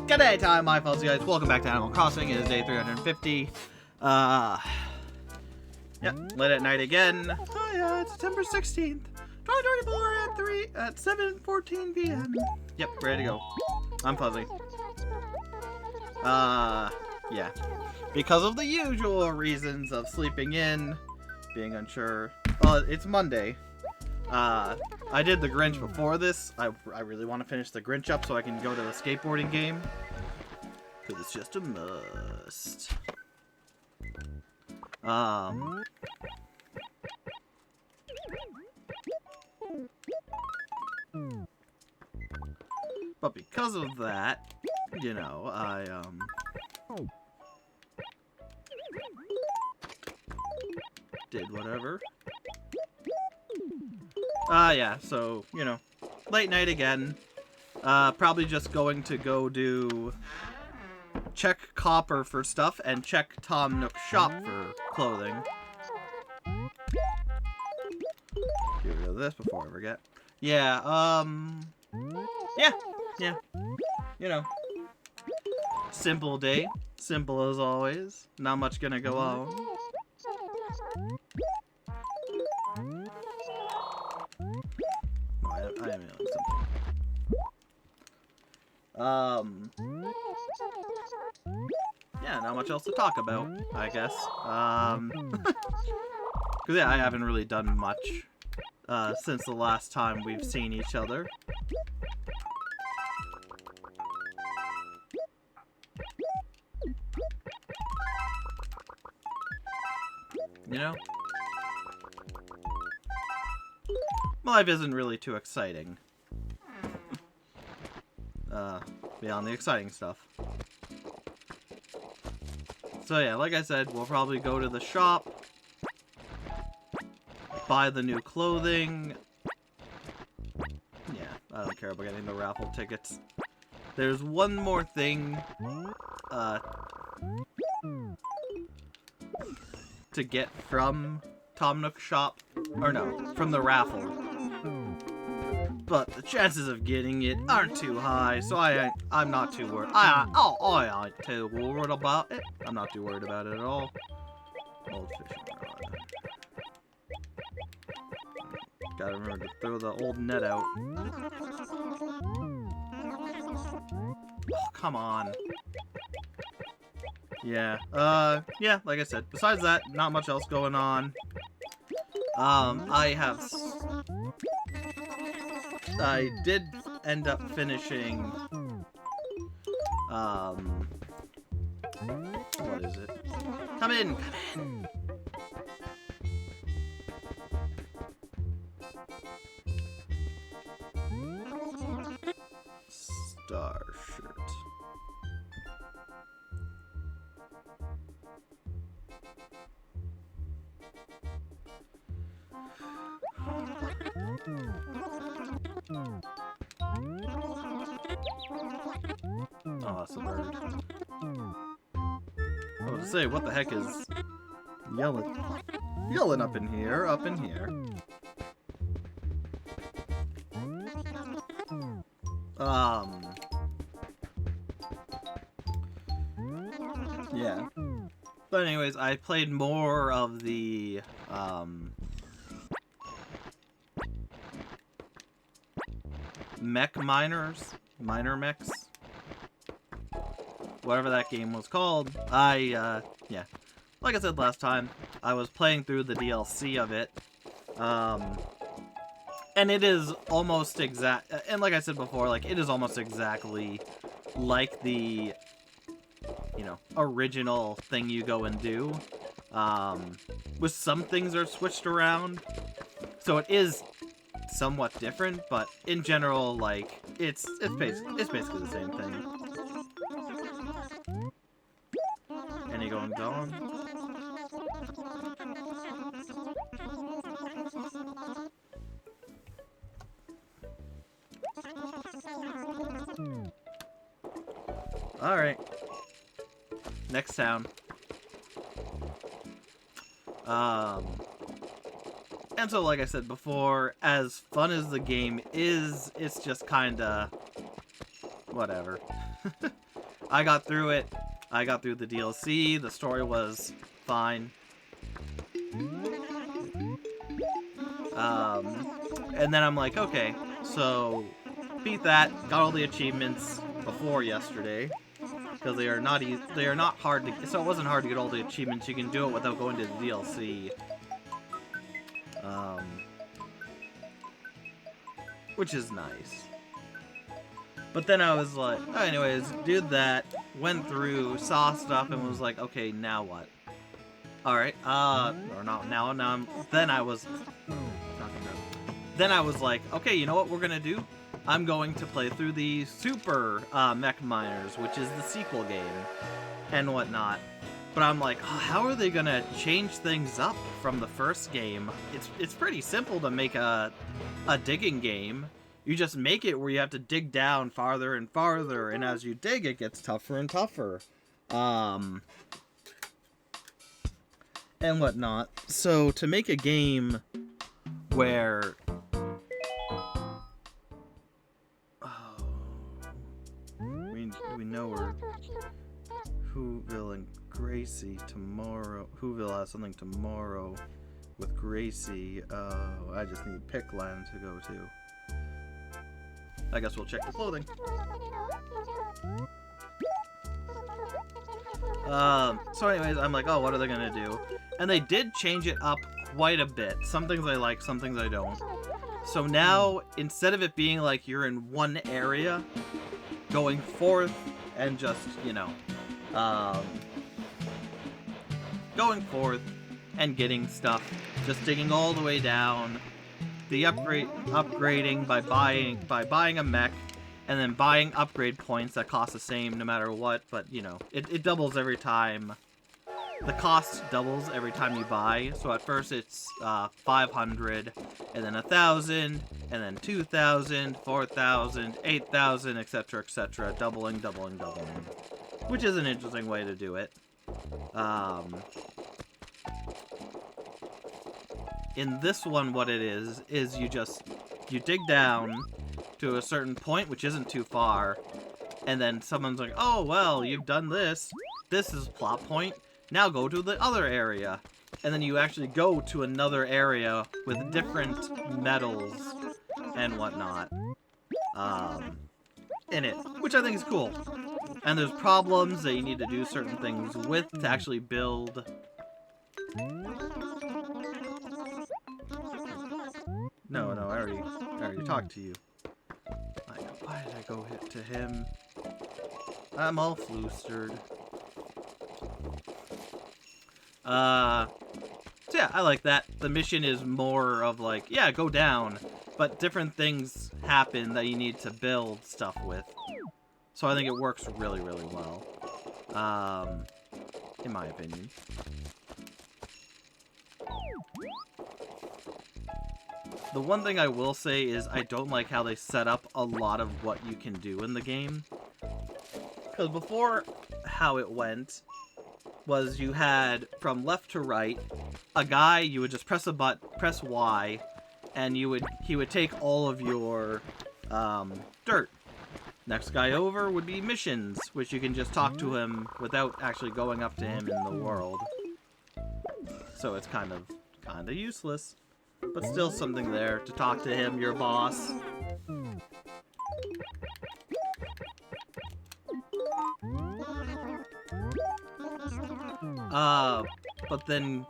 G'day time, my fellows guys. Welcome back to Animal Crossing. It is day 350. Yep, late at night again. It's September 16th, 2024 at 7:14 p.m. Yep, ready to go. I'm fuzzy. Yeah. Because of the usual reasons of sleeping in, being unsure. It's Monday. I did the Grinch before this. I really want to finish the Grinch up so I can go to the skateboarding game. Because it's just a must. But because of that, you know, I did whatever. Yeah, so, you know, late night again. Probably just going to go do check Copper for stuff and check Tom Nook's shop for clothing. Get rid of this before I forget. Yeah, yeah. You know, simple day. Simple as always. Not much gonna go on. I am yelling something. Yeah, not much else to talk about, I guess. Because, yeah, I haven't really done much since the last time we've seen each other. You know? Life isn't really too exciting. Beyond the exciting stuff. So yeah, like I said, we'll probably go to the shop, buy the new clothing. Yeah, I don't care about getting the raffle tickets. There's one more thing, to get from Tom Nook's shop, or no, from the raffle. But the chances of getting it aren't too high, so I'm not too worried. I ain't too worried about it. I'm not too worried about it at all. Old fishing rod. Gotta remember to throw the old net out. Oh, come on. Yeah, yeah, like I said, besides that, not much else going on. I did end up finishing, what is it? Come in! Star shirt. Oh, that's a bird. I was to say, what the heck is yelling up in here, yeah. But anyways, I played more of the, Minor Mechs, whatever that game was called. Yeah, like I said last time, I was playing through the DLC of it, and it is almost exact, and like I said before, like, it is almost exactly like the, you know, original thing you go and do, with some things are switched around, so it is somewhat different, but in general, like, it's basically the same thing. Any going down? Alright. Next town. And so, like I said before, as fun as the game is, it's just kinda whatever. I got through it. I got through the DLC. The story was fine. And then I'm like, okay, so beat that. Got all the achievements before yesterday because they are not they are not hard to. So it wasn't hard to get all the achievements. You can do it without going to the DLC. Which is nice. But then I was like, oh, anyways, did that, went through, saw stuff, and was like, okay, now what? Alright, or not now, then I was like, okay, you know what we're gonna do? I'm going to play through the Super Mech Miners, which is the sequel game, and whatnot. But I'm like, oh, how are they gonna change things up from the first game? It's pretty simple to make a digging game. You just make it where you have to dig down farther and farther, and as you dig, it gets tougher and tougher. And whatnot. So, to make a game where... we know we're... Whoville and Gracie tomorrow. Whoville has something tomorrow with Gracie. I just need Pickland to go to. I guess we'll check the clothing. So anyways, I'm like, oh, what are they gonna do? And they did change it up quite a bit. Some things I like, some things I don't. So now, instead of it being like you're in one area, going forth and just, you know, going forth and getting stuff, just digging all the way down, the upgrading by buying a mech, and then buying upgrade points that cost the same no matter what, but you know, it doubles every time. The cost doubles every time you buy, so at first it's 500, and then 1,000, and then 2,000, 4,000, 8,000, etc, etc, doubling, which is an interesting way to do it. In this one, what it is you dig down to a certain point, which isn't too far, and then someone's like, oh, well, you've done this. This is plot point. Now go to the other area. And then you actually go to another area with different metals and whatnot in it, which I think is cool. And there's problems that you need to do certain things with to actually build. No, I already talked to you. Why did I go hit to him? I'm all flustered. So yeah, I like that. The mission is more of like, yeah, go down, but different things happen that you need to build stuff with. So I think it works really, really well. In my opinion. The one thing I will say is I don't like how they set up a lot of what you can do in the game. Because before, how it went was you had, from left to right, a guy, you would just press Y, and he would take all of your dirt. Next guy over would be missions, which you can just talk to him without actually going up to him in the world. So it's kind of useless. But still something there to talk to him, your boss. But then...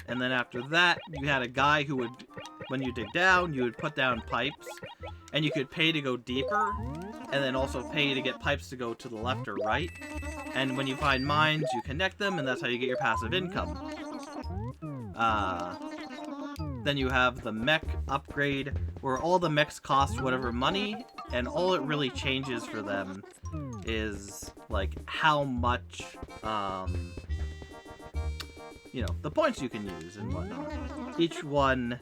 And then after that, you had a guy who would... When you dig down, you would put down pipes. And you could pay to go deeper. And then also pay to get pipes to go to the left or right. And when you find mines, you connect them, and that's how you get your passive income. Then you have the mech upgrade, where all the mechs cost whatever money, and all it really changes for them is, like, how much, you know, the points you can use and whatnot. Each one,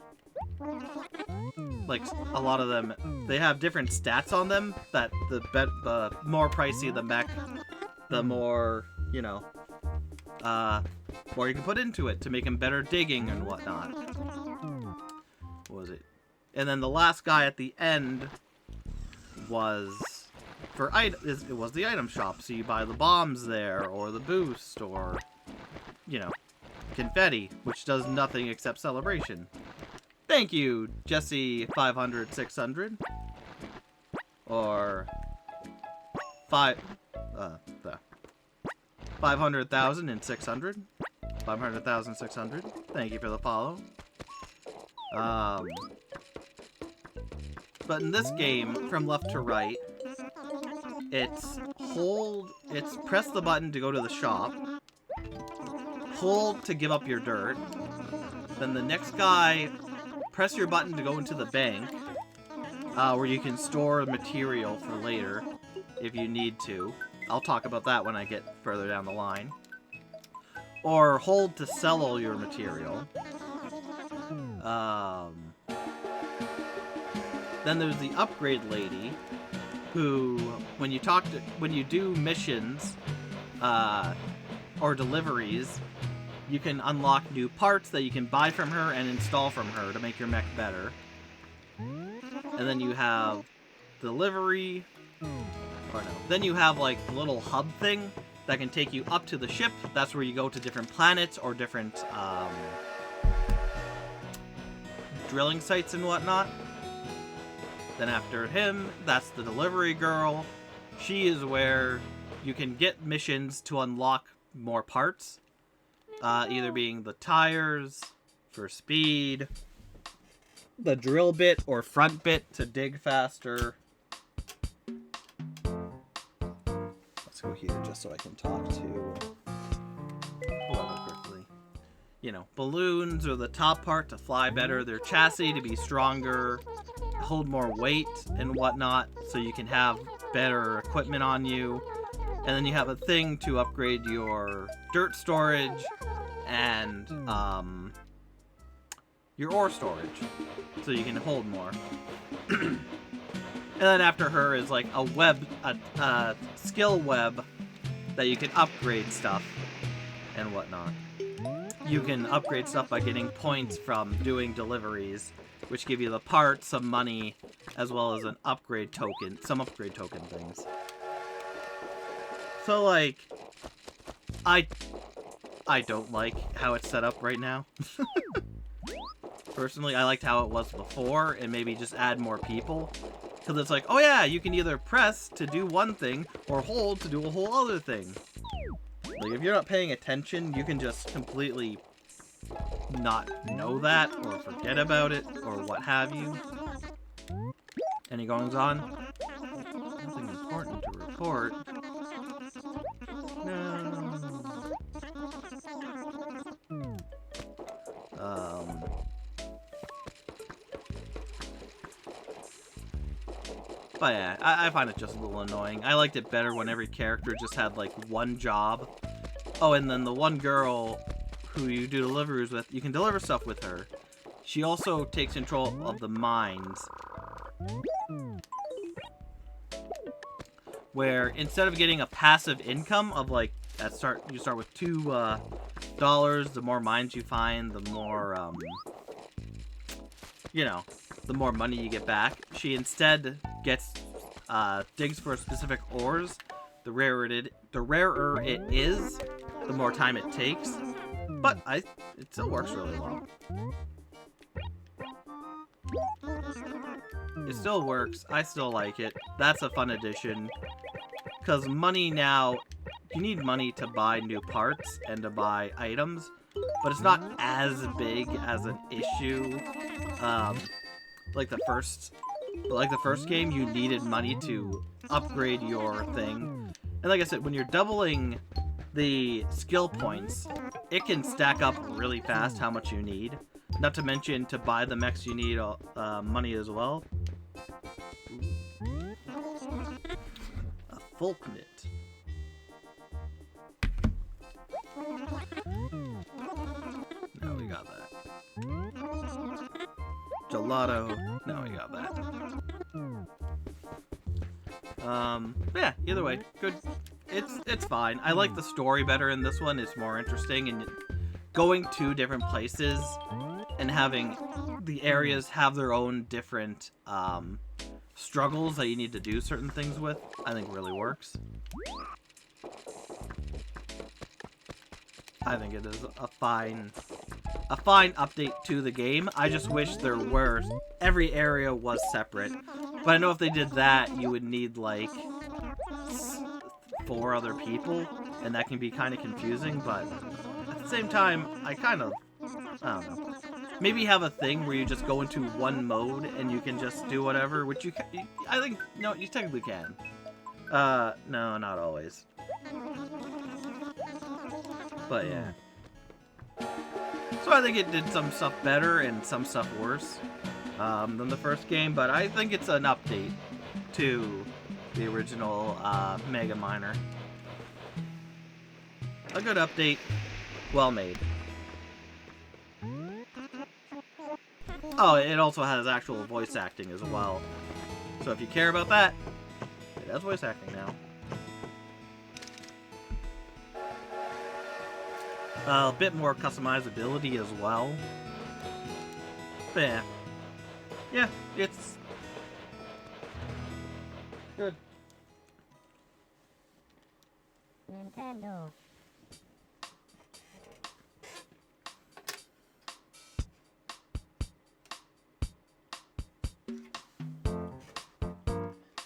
like, a lot of them, they have different stats on them, that the more pricey the mech, the more, you know, more you can put into it to make them better digging and whatnot. What was it? And then the last guy at the end was it was the item shop, so you buy the bombs there, or the boost, or, you know, confetti, which does nothing except celebration. Thank you, Jesse 500 600, or 500,000 and 600. 500,600. Thank you for the follow. But in this game, from left to right, it's press the button to go to the shop, hold to give up your dirt, then the next guy, press your button to go into the bank, where you can store material for later, if you need to. I'll talk about that when I get further down the line. Or hold to sell all your material. Then there's the upgrade lady, who, when you do missions, or deliveries, you can unlock new parts that you can buy from her and install from her to make your mech better. And then you have delivery, or no, then you have like the little hub thing that can take you up to the ship. That's where you go to different planets or different drilling sites and whatnot. Then after him, that's the delivery girl. She is where you can get missions to unlock more parts. Either being the tires for speed, the drill bit or front bit to dig faster. Let's go here just so I can talk to whoever quickly. You know, balloons are the top part to fly better, their chassis to be stronger, hold more weight and whatnot, so you can have better equipment on you. And then you have a thing to upgrade your dirt storage and your ore storage, so you can hold more. And then after her is like a skill web that you can upgrade stuff and whatnot. You can upgrade stuff by getting points from doing deliveries, which give you the parts, some money, as well as an upgrade token, some upgrade token things. So, like, I don't like how it's set up right now. Personally, I liked how it was before, and maybe just add more people. Because it's like, oh yeah, you can either press to do one thing, or hold to do a whole other thing. Like, if you're not paying attention, you can just completely not know that, or forget about it, or what have you. Any goings on? Nothing important to report. No. But yeah, I find it just a little annoying. I liked it better when every character just had like one job. Oh, and then the one girl who you do deliveries with, you can deliver stuff with her. She also takes control of the mines. Where instead of getting a passive income of like, you start with $2, the more mines you find, the more, you know, the more money you get back. She instead gets, digs for specific ores. The rarer it is, the more time it takes. But it still works really well. It still works. I still like it. That's a fun addition. Because money now, you need money to buy new parts and to buy items, but it's not as big as an issue. Like the first game, you needed money to upgrade your thing. And like I said, when you're doubling the skill points, it can stack up really fast how much you need. Not to mention, to buy the mechs you need money as well. A Fulknit. No, we got that. Gelato. No, we got that. Yeah, either way, good. It's fine. I like the story better in this one. It's more interesting, and going to different places and having the areas have their own different struggles that you need to do certain things with, I think really works. I think it is a fine update to the game. I just wish there were, every area was separate. But I know if they did that, you would need like 4 other people, and that can be kind of confusing, but at the same time, I don't know. Maybe have a thing where you just go into one mode and you can just do whatever, which I think, no, you technically can. No, not always. But yeah. So I think it did some stuff better and some stuff worse than the first game, but I think it's an update to the original Mega Miner. A good update, well made. Oh, it also has actual voice acting as well. So if you care about that, it has voice acting now. A bit more customizability as well. But yeah. Yeah, it's good. Nintendo.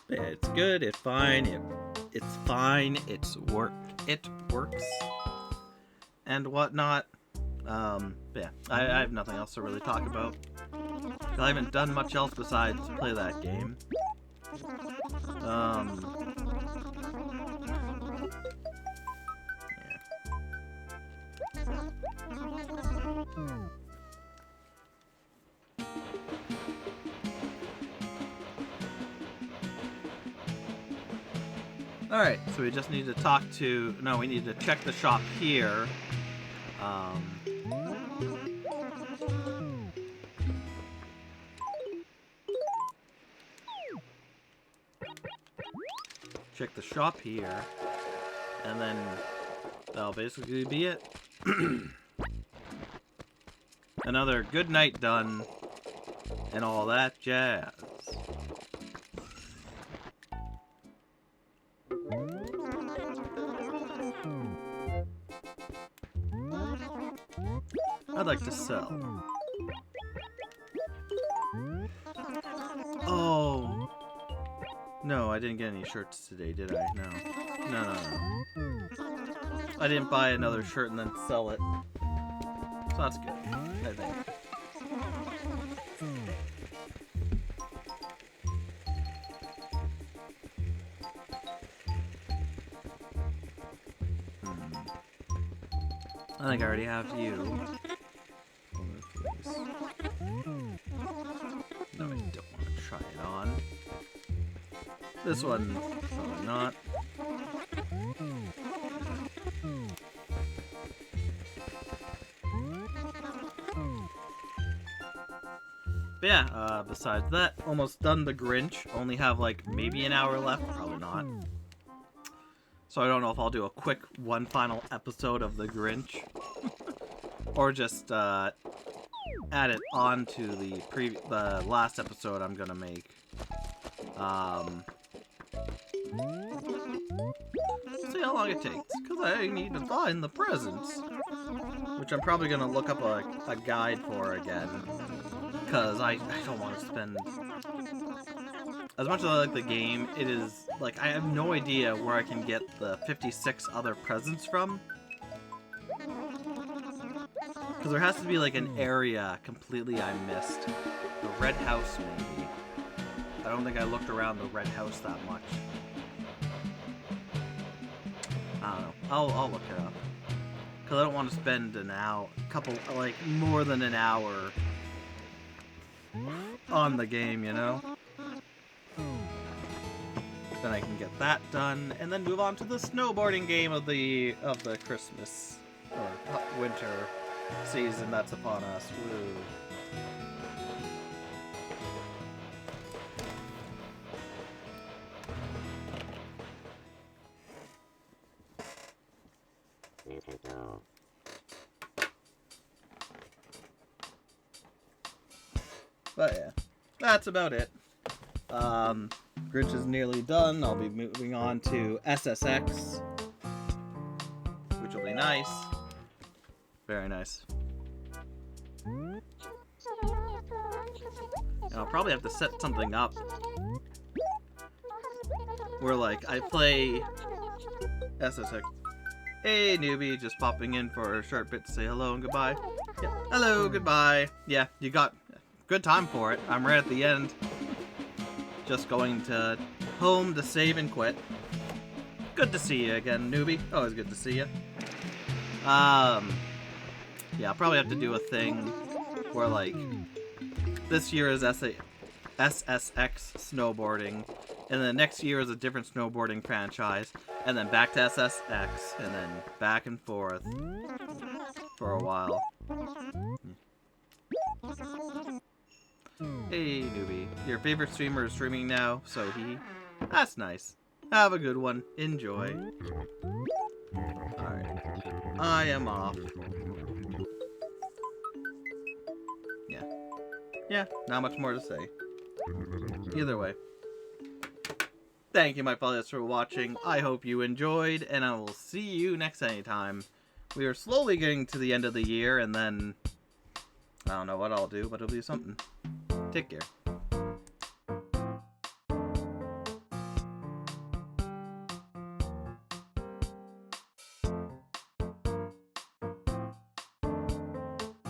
Yeah, it's good, it's fine, it's fine, it works, and whatnot. Yeah, I have nothing else to really talk about. I haven't done much else besides play that game. Yeah. Alright, so we just need to talk to... No, we need to check the shop here. Check the shop here. And then that'll basically be it. Another good night done. And all that jazz. I'd like to sell. Oh. No, I didn't get any shirts today, did I? No. No. I didn't buy another shirt and then sell it. So that's good, I think. I think I already have you. No, I don't want to try it on. This one, probably not. But yeah, besides that, almost done the Grinch. Only have like maybe an hour left, probably not. So I don't know if I'll do a quick one final episode of the Grinch. Or just add it on to the last episode I'm gonna make. See how long it takes, because I need to find the presents. Which I'm probably gonna look up a guide for again. Because I don't want to spend... As much as I like the game, it is, like, I have no idea where I can get the 56 other presents from. Because there has to be, like, an area completely I missed. The Red House, maybe. I don't think I looked around the Red House that much. I don't know. I'll look it up. Because I don't want to spend an hour, more than an hour on the game, you know? Then I can get that done, and then move on to the snowboarding game of the Christmas or winter season that's upon us. Woo. But yeah, that's about it. Grinch is nearly done. I'll be moving on to SSX, which will be nice. Very nice. And I'll probably have to set something up where, like, I play SSX. Hey, newbie, just popping in for a short bit to say hello and goodbye. Yeah. Hello, goodbye. Yeah, you got good time for it. I'm right at the end. Just going to home to save and quit. Good to see you again, newbie. Always good to see you. Yeah, I'll probably have to do a thing where, like, this year is SSX snowboarding, and then next year is a different snowboarding franchise, and then back to SSX, and then back and forth for a while. Hey, newbie. Your favorite streamer is streaming now, so that's nice. Have a good one. Enjoy. Alright. I am off. Yeah, not much more to say. Either way. Thank you, my followers, for watching. I hope you enjoyed, and I will see you next anytime. We are slowly getting to the end of the year, and then I don't know what I'll do, but it'll be something. Take care.